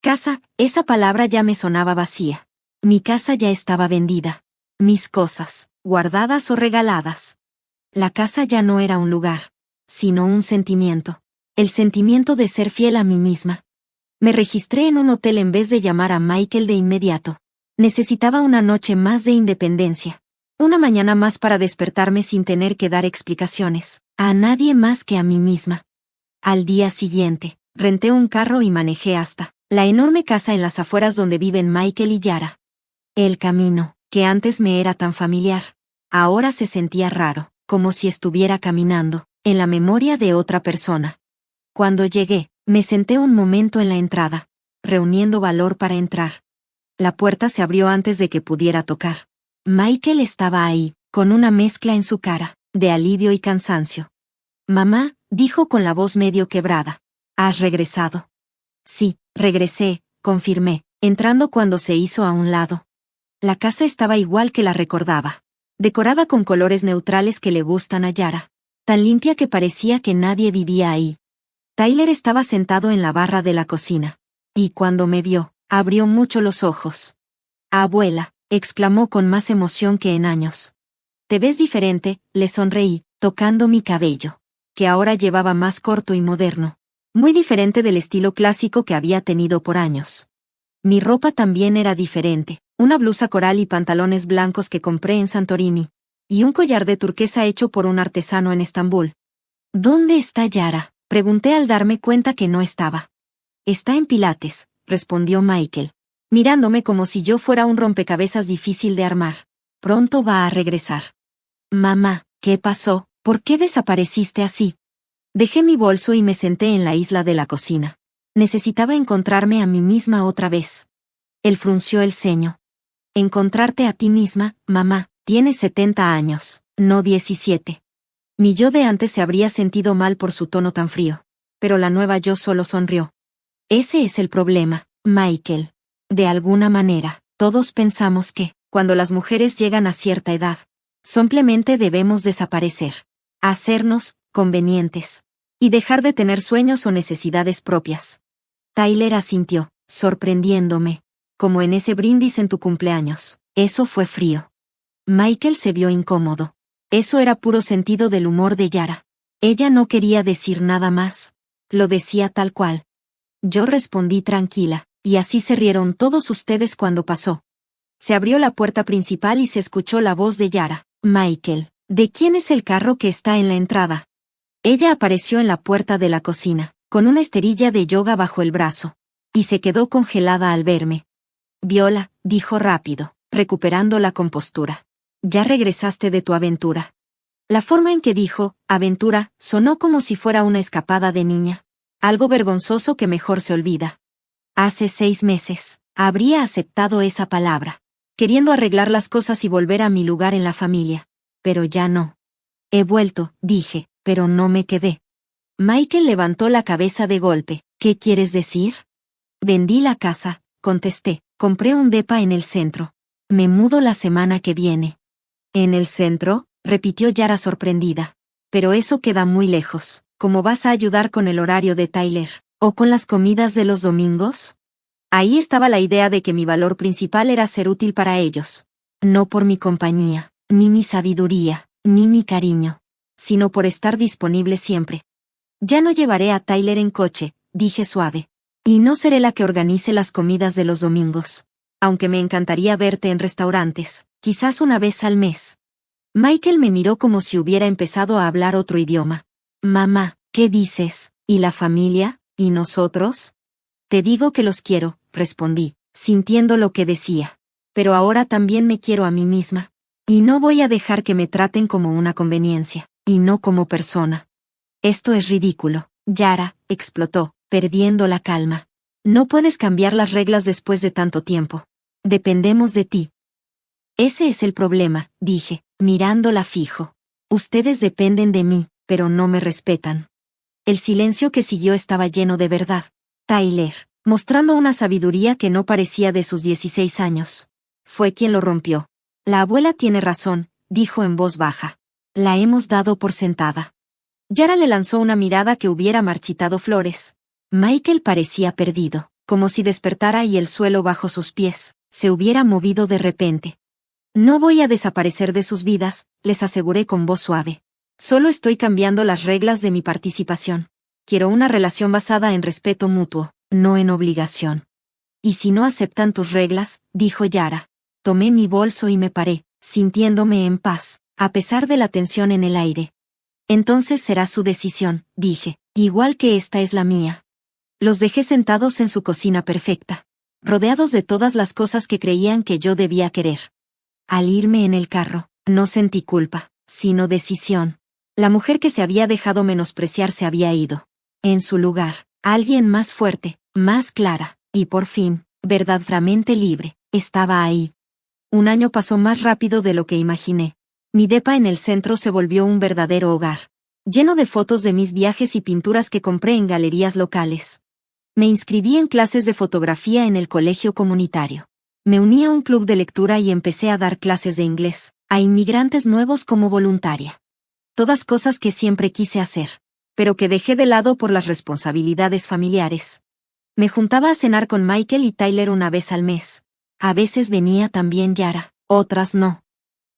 Casa, esa palabra ya me sonaba vacía. Mi casa ya estaba vendida. Mis cosas, guardadas o regaladas. La casa ya no era un lugar, sino un sentimiento. El sentimiento de ser fiel a mí misma. Me registré en un hotel en vez de llamar a Michael de inmediato. Necesitaba una noche más de independencia. Una mañana más para despertarme sin tener que dar explicaciones a nadie más que a mí misma. Al día siguiente, renté un carro y manejé hasta la enorme casa en las afueras donde viven Michael y Yara. El camino, que antes me era tan familiar, ahora se sentía raro, como si estuviera caminando en la memoria de otra persona. Cuando llegué, me senté un momento en la entrada, reuniendo valor para entrar. La puerta se abrió antes de que pudiera tocar. Michael estaba ahí, con una mezcla en su cara, de alivio y cansancio. Mamá, dijo con la voz medio quebrada. ¿Has regresado? Sí, regresé, confirmé, entrando cuando se hizo a un lado. La casa estaba igual que la recordaba. Decorada con colores neutrales que le gustan a Yara. Tan limpia que parecía que nadie vivía ahí. Tyler estaba sentado en la barra de la cocina. Y cuando me vio, abrió mucho los ojos. Abuela, exclamó con más emoción que en años. Te ves diferente, le sonreí, tocando mi cabello, que ahora llevaba más corto y moderno. Muy diferente del estilo clásico que había tenido por años. Mi ropa también era diferente, una blusa coral y pantalones blancos que compré en Santorini, y un collar de turquesa hecho por un artesano en Estambul. ¿Dónde está Yara?, pregunté al darme cuenta que no estaba. Está en Pilates, respondió Michael, mirándome como si yo fuera un rompecabezas difícil de armar. Pronto va a regresar. Mamá, ¿qué pasó? ¿Por qué desapareciste así? Dejé mi bolso y me senté en la isla de la cocina. Necesitaba encontrarme a mí misma otra vez. Él frunció el ceño. Encontrarte a ti misma, mamá, tienes 70 años, no 17. Mi yo de antes se habría sentido mal por su tono tan frío. Pero la nueva yo solo sonrió. Ese es el problema, Michael. De alguna manera, todos pensamos que, cuando las mujeres llegan a cierta edad, simplemente debemos desaparecer. Hacernos convenientes. Y dejar de tener sueños o necesidades propias. Tyler asintió, sorprendiéndome. Como en ese brindis en tu cumpleaños. Eso fue frío. Michael se vio incómodo. Eso era puro sentido del humor de Yara. Ella no quería decir nada más. Lo decía tal cual. Yo respondí tranquila, y así se rieron todos ustedes cuando pasó. Se abrió la puerta principal y se escuchó la voz de Yara. Michael, ¿de quién es el carro que está en la entrada? Ella apareció en la puerta de la cocina, con una esterilla de yoga bajo el brazo. Y se quedó congelada al verme. Viola, dijo rápido, recuperando la compostura. Ya regresaste de tu aventura. La forma en que dijo, aventura, sonó como si fuera una escapada de niña. Algo vergonzoso que mejor se olvida. Hace 6 meses, habría aceptado esa palabra, queriendo arreglar las cosas y volver a mi lugar en la familia. Pero ya no. He vuelto, dije, pero no me quedé. Michael levantó la cabeza de golpe. ¿Qué quieres decir? Vendí la casa, contesté. Compré un depa en el centro. Me mudo la semana que viene. ¿En el centro? Repitió Yara sorprendida. Pero eso queda muy lejos. ¿Cómo vas a ayudar con el horario de Tyler? ¿O con las comidas de los domingos? Ahí estaba la idea de que mi valor principal era ser útil para ellos. No por mi compañía, ni mi sabiduría, ni mi cariño, sino por estar disponible siempre. Ya no llevaré a Tyler en coche, dije suave. Y no seré la que organice las comidas de los domingos. Aunque me encantaría verte en restaurantes, quizás una vez al mes. Michael me miró como si hubiera empezado a hablar otro idioma. Mamá, ¿qué dices? ¿Y la familia? ¿Y nosotros? Te digo que los quiero, respondí, sintiendo lo que decía. Pero ahora también me quiero a mí misma. Y no voy a dejar que me traten como una conveniencia, y no como persona. Esto es ridículo. Yara, explotó, perdiendo la calma. No puedes cambiar las reglas después de tanto tiempo. Dependemos de ti. Ese es el problema, dije, mirándola fijo. Ustedes dependen de mí, pero no me respetan. El silencio que siguió estaba lleno de verdad. Tyler, mostrando una sabiduría que no parecía de sus 16 años. Fue quien lo rompió. La abuela tiene razón, dijo en voz baja. La hemos dado por sentada. Yara le lanzó una mirada que hubiera marchitado flores. Michael parecía perdido, como si despertara y el suelo bajo sus pies se hubiera movido de repente. No voy a desaparecer de sus vidas, les aseguré con voz suave. Solo estoy cambiando las reglas de mi participación. Quiero una relación basada en respeto mutuo, no en obligación. Y si no aceptan tus reglas, dijo Yara. Tomé mi bolso y me paré, sintiéndome en paz, a pesar de la tensión en el aire. Entonces será su decisión, dije, igual que esta es la mía. Los dejé sentados en su cocina perfecta, rodeados de todas las cosas que creían que yo debía querer. Al irme en el carro, no sentí culpa, sino decisión. La mujer que se había dejado menospreciar se había ido. En su lugar, alguien más fuerte, más clara, y por fin, verdaderamente libre, estaba ahí. Un año pasó más rápido de lo que imaginé. Mi depa en el centro se volvió un verdadero hogar, lleno de fotos de mis viajes y pinturas que compré en galerías locales. Me inscribí en clases de fotografía en el colegio comunitario. Me uní a un club de lectura y empecé a dar clases de inglés a inmigrantes nuevos como voluntaria. Todas cosas que siempre quise hacer, pero que dejé de lado por las responsabilidades familiares. Me juntaba a cenar con Michael y Tyler una vez al mes. A veces venía también Yara, otras no.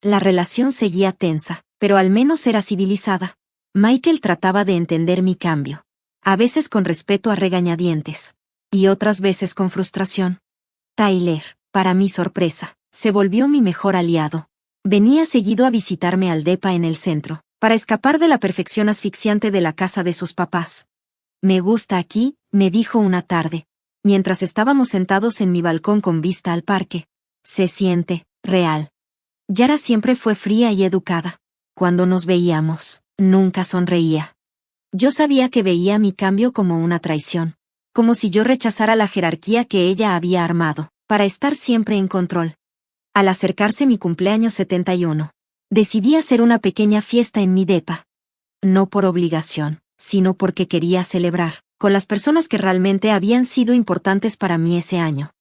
La relación seguía tensa, pero al menos era civilizada. Michael trataba de entender mi cambio. A veces con respeto a regañadientes. Y otras veces con frustración. Tyler, para mi sorpresa, se volvió mi mejor aliado. Venía seguido a visitarme al depa en el centro, para escapar de la perfección asfixiante de la casa de sus papás. Me gusta aquí, me dijo una tarde, mientras estábamos sentados en mi balcón con vista al parque. Se siente real. Yara siempre fue fría y educada. Cuando nos veíamos, nunca sonreía. Yo sabía que veía mi cambio como una traición, como si yo rechazara la jerarquía que ella había armado, para estar siempre en control. Al acercarse mi cumpleaños 71, decidí hacer una pequeña fiesta en mi depa. No por obligación, sino porque quería celebrar, con las personas que realmente habían sido importantes para mí ese año.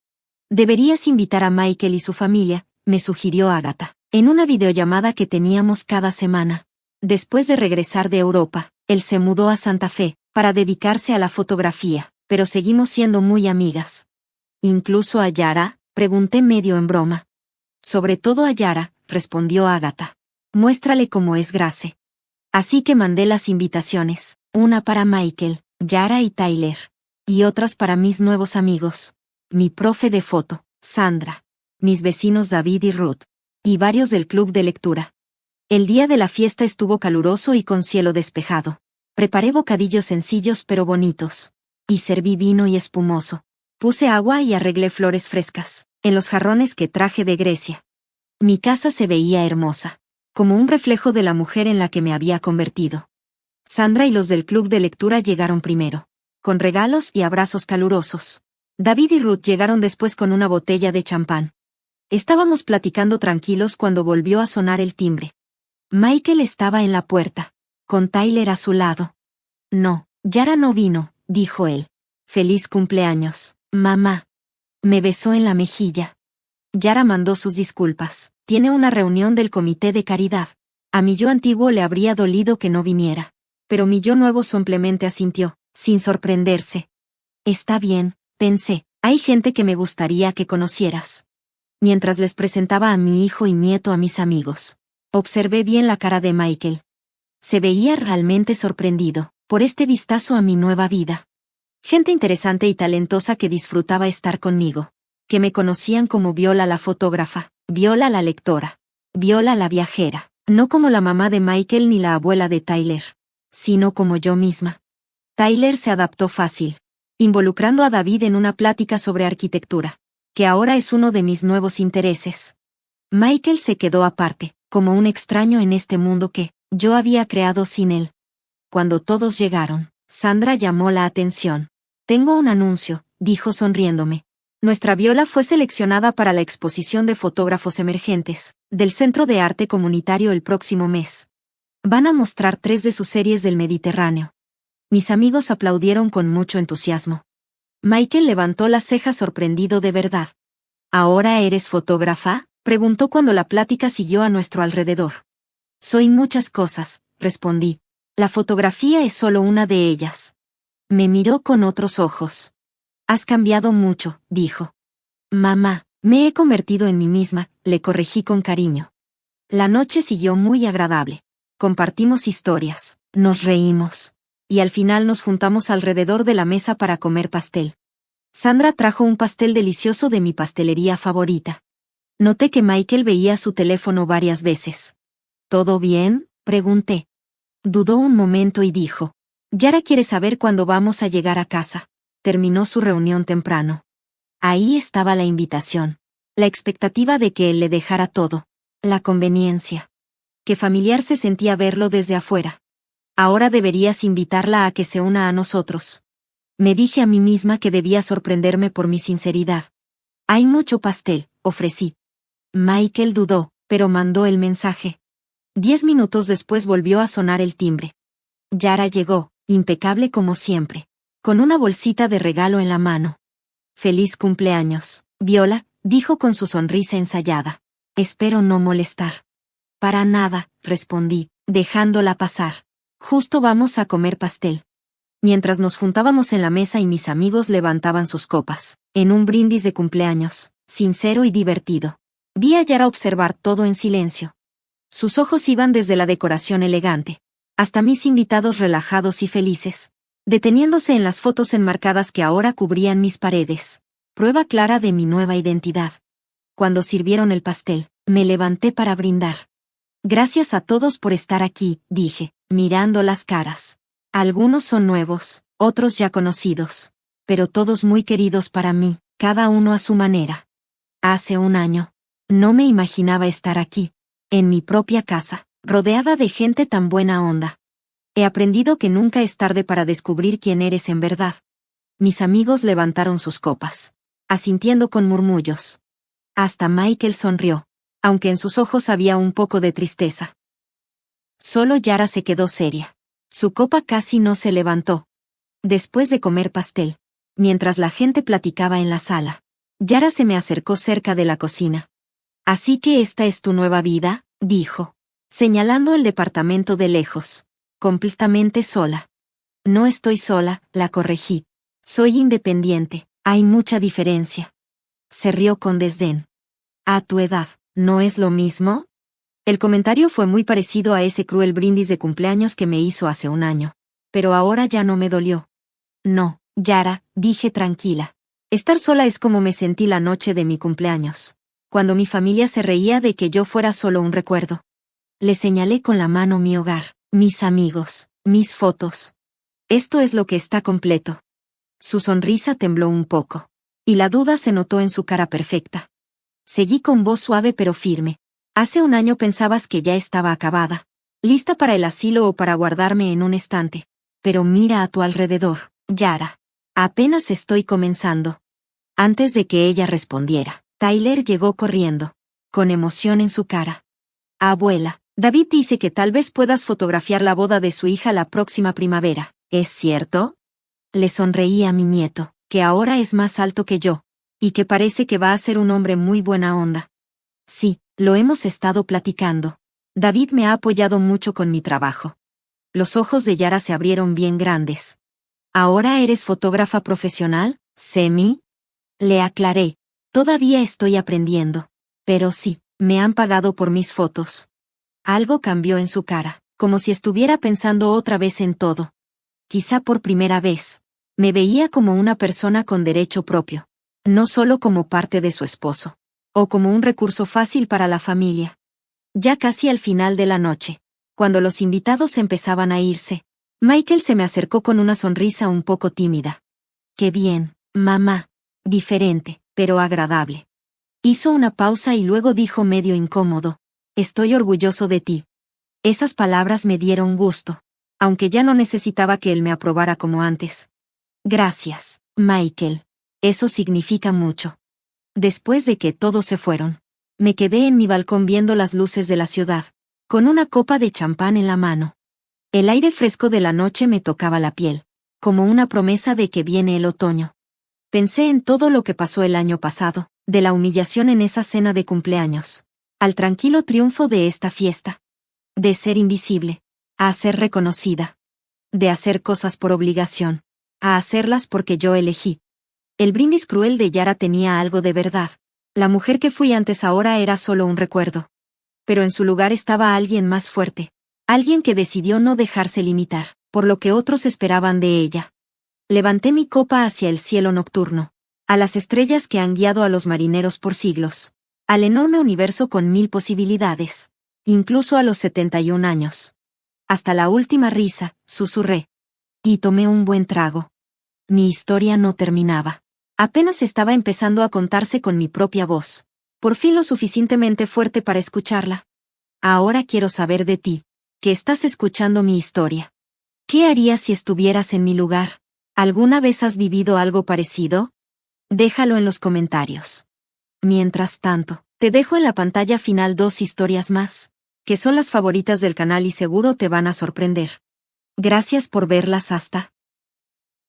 Deberías invitar a Michael y su familia, me sugirió Agatha, en una videollamada que teníamos cada semana. Después de regresar de Europa, él se mudó a Santa Fe, para dedicarse a la fotografía, pero seguimos siendo muy amigas. ¿Incluso a Yara?, pregunté medio en broma. Sobre todo a Yara, respondió Agatha. Muéstrale cómo es Grace. Así que mandé las invitaciones, una para Michael, Yara y Tyler, y otras para mis nuevos amigos. Mi profe de foto, Sandra, mis vecinos David y Ruth, y varios del club de lectura. El día de la fiesta estuvo caluroso y con cielo despejado. Preparé bocadillos sencillos pero bonitos. Y serví vino y espumoso. Puse agua y arreglé flores frescas, en los jarrones que traje de Grecia. Mi casa se veía hermosa, como un reflejo de la mujer en la que me había convertido. Sandra y los del club de lectura llegaron primero, con regalos y abrazos calurosos. David y Ruth llegaron después con una botella de champán. Estábamos platicando tranquilos cuando volvió a sonar el timbre. Michael estaba en la puerta, con Tyler a su lado. No, Yara no vino, dijo él. Feliz cumpleaños, mamá. Me besó en la mejilla. Yara mandó sus disculpas. Tiene una reunión del comité de caridad. A mi yo antiguo le habría dolido que no viniera. Pero mi yo nuevo simplemente asintió, sin sorprenderse. Está bien, pensé, hay gente que me gustaría que conocieras. Mientras les presentaba a mi hijo y nieto a mis amigos, observé bien la cara de Michael. Se veía realmente sorprendido por este vistazo a mi nueva vida. Gente interesante y talentosa que disfrutaba estar conmigo, que me conocían como Viola la fotógrafa, Viola la lectora, Viola la viajera, no como la mamá de Michael ni la abuela de Tyler, sino como yo misma. Tyler se adaptó fácil, involucrando a David en una plática sobre arquitectura, que ahora es uno de mis nuevos intereses. Michael se quedó aparte, como un extraño en este mundo que yo había creado sin él. Cuando todos llegaron, Sandra llamó la atención. Tengo un anuncio, dijo sonriéndome. Nuestra Viola fue seleccionada para la exposición de fotógrafos emergentes, del Centro de Arte Comunitario el próximo mes. Van a mostrar 3 de sus series del Mediterráneo. Mis amigos aplaudieron con mucho entusiasmo. Michael levantó las cejas sorprendido de verdad. ¿Ahora eres fotógrafa?, preguntó cuando la plática siguió a nuestro alrededor. Soy muchas cosas, respondí. La fotografía es solo una de ellas. Me miró con otros ojos. Has cambiado mucho, dijo. Mamá, me he convertido en mí misma, le corregí con cariño. La noche siguió muy agradable. Compartimos historias, nos reímos. Y al final nos juntamos alrededor de la mesa para comer pastel. Sandra trajo un pastel delicioso de mi pastelería favorita. Noté que Michael veía su teléfono varias veces. ¿Todo bien?, pregunté. Dudó un momento y dijo. Yara quiere saber cuándo vamos a llegar a casa. Terminó su reunión temprano. Ahí estaba la invitación. La expectativa de que él le dejara todo. La conveniencia. Qué familiar se sentía verlo desde afuera. Ahora deberías invitarla a que se una a nosotros. Me dije a mí misma que debía sorprenderme por mi sinceridad. Hay mucho pastel, ofrecí. Michael dudó, pero mandó el mensaje. 10 minutos después volvió a sonar el timbre. Yara llegó, impecable como siempre, con una bolsita de regalo en la mano. Feliz cumpleaños, Viola, dijo con su sonrisa ensayada. Espero no molestar. Para nada, respondí, dejándola pasar. Justo vamos a comer pastel. Mientras nos juntábamos en la mesa y mis amigos levantaban sus copas, en un brindis de cumpleaños, sincero y divertido. Vi a Yara observar todo en silencio. Sus ojos iban desde la decoración elegante, hasta mis invitados relajados y felices, deteniéndose en las fotos enmarcadas que ahora cubrían mis paredes. Prueba clara de mi nueva identidad. Cuando sirvieron el pastel, me levanté para brindar. Gracias a todos por estar aquí, dije, mirando las caras. Algunos son nuevos, otros ya conocidos, pero todos muy queridos para mí, cada uno a su manera. Hace un año, no me imaginaba estar aquí, En mi propia casa, rodeada de gente tan buena onda. He aprendido que nunca es tarde para descubrir quién eres en verdad. Mis amigos levantaron sus copas, asintiendo con murmullos. Hasta Michael sonrió, aunque en sus ojos había un poco de tristeza. Solo Yara se quedó seria. Su copa casi no se levantó. Después de comer pastel, mientras la gente platicaba en la sala, Yara se me acercó cerca de la cocina. «Así que esta es tu nueva vida», dijo, señalando el departamento de lejos. «Completamente sola». «No estoy sola», la corregí. «Soy independiente, hay mucha diferencia». Se rió con desdén. «A tu edad, ¿no es lo mismo?» El comentario fue muy parecido a ese cruel brindis de cumpleaños que me hizo hace un año. Pero ahora ya no me dolió. «No, Yara», dije tranquila. «Estar sola es como me sentí la noche de mi cumpleaños, cuando mi familia se reía de que yo fuera solo un recuerdo». Le señalé con la mano mi hogar, mis amigos, mis fotos. «Esto es lo que está completo». Su sonrisa tembló un poco, y la duda se notó en su cara perfecta. Seguí con voz suave pero firme. «Hace un año pensabas que ya estaba acabada, lista para el asilo o para guardarme en un estante. Pero mira a tu alrededor, Yara. Apenas estoy comenzando». Antes de que ella respondiera, Tyler llegó corriendo, con emoción en su cara. «Abuela, David dice que tal vez puedas fotografiar la boda de su hija la próxima primavera, ¿es cierto?» Le sonreí a mi nieto, que ahora es más alto que yo, y que parece que va a ser un hombre muy buena onda. «Sí, lo hemos estado platicando. David me ha apoyado mucho con mi trabajo». Los ojos de Yara se abrieron bien grandes. «¿Ahora eres fotógrafa profesional, Semi?» Le aclaré. «Todavía estoy aprendiendo. Pero sí, me han pagado por mis fotos». Algo cambió en su cara, como si estuviera pensando otra vez en todo. Quizá por primera vez, me veía como una persona con derecho propio, no solo como parte de su esposo, o como un recurso fácil para la familia. Ya casi al final de la noche, cuando los invitados empezaban a irse, Michael se me acercó con una sonrisa un poco tímida. «Qué bien, mamá. Diferente, pero agradable». Hizo una pausa y luego dijo medio incómodo: «Estoy orgulloso de ti». Esas palabras me dieron gusto, aunque ya no necesitaba que él me aprobara como antes. «Gracias, Michael. Eso significa mucho». Después de que todos se fueron, me quedé en mi balcón viendo las luces de la ciudad, con una copa de champán en la mano. El aire fresco de la noche me tocaba la piel, como una promesa de que viene el otoño. Pensé en todo lo que pasó el año pasado, de la humillación en esa cena de cumpleaños, al tranquilo triunfo de esta fiesta. De ser invisible, a ser reconocida. De hacer cosas por obligación, a hacerlas porque yo elegí. El brindis cruel de Yara tenía algo de verdad. La mujer que fui antes ahora era solo un recuerdo. Pero en su lugar estaba alguien más fuerte. Alguien que decidió no dejarse limitar por lo que otros esperaban de ella. Levanté mi copa hacia el cielo nocturno, a las estrellas que han guiado a los marineros por siglos, al enorme universo con 1000 posibilidades, incluso a los 71 años. Hasta la última risa, susurré. Y tomé un buen trago. Mi historia no terminaba. Apenas estaba empezando a contarse con mi propia voz. Por fin lo suficientemente fuerte para escucharla. Ahora quiero saber de ti, que estás escuchando mi historia. ¿Qué harías si estuvieras en mi lugar? ¿Alguna vez has vivido algo parecido? Déjalo en los comentarios. Mientras tanto, te dejo en la pantalla final 2 historias más, que son las favoritas del canal y seguro te van a sorprender. Gracias por verlas hasta